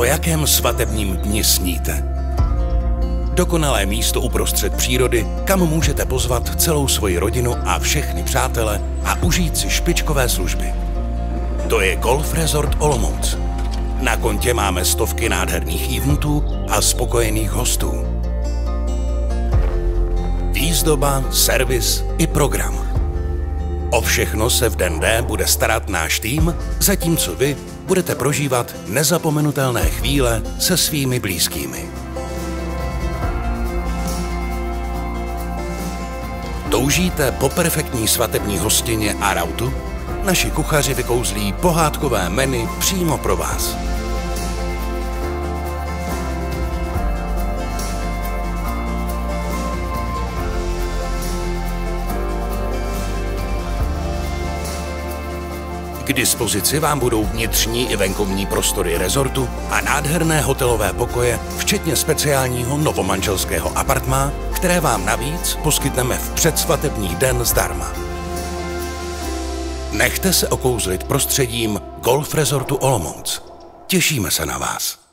O jakém svatebním dni sníte? Dokonalé místo uprostřed přírody, kam můžete pozvat celou svoji rodinu a všechny přátele a užít si špičkové služby. To je Golf Resort Olomouc. Na kontě máme stovky nádherných eventů a spokojených hostů. Výzdoba, servis i program. O všechno se v den D bude starat náš tým, zatímco vy budete prožívat nezapomenutelné chvíle se svými blízkými. Toužíte po perfektní svatební hostině a rautu? Naši kuchaři vykouzlí pohádkové menu přímo pro vás. K dispozici vám budou vnitřní i venkovní prostory rezortu a nádherné hotelové pokoje, včetně speciálního novomanželského apartmá, které vám navíc poskytneme v předsvatební den zdarma. Nechte se okouzlit prostředím Golf Resortu Olomouc. Těšíme se na vás.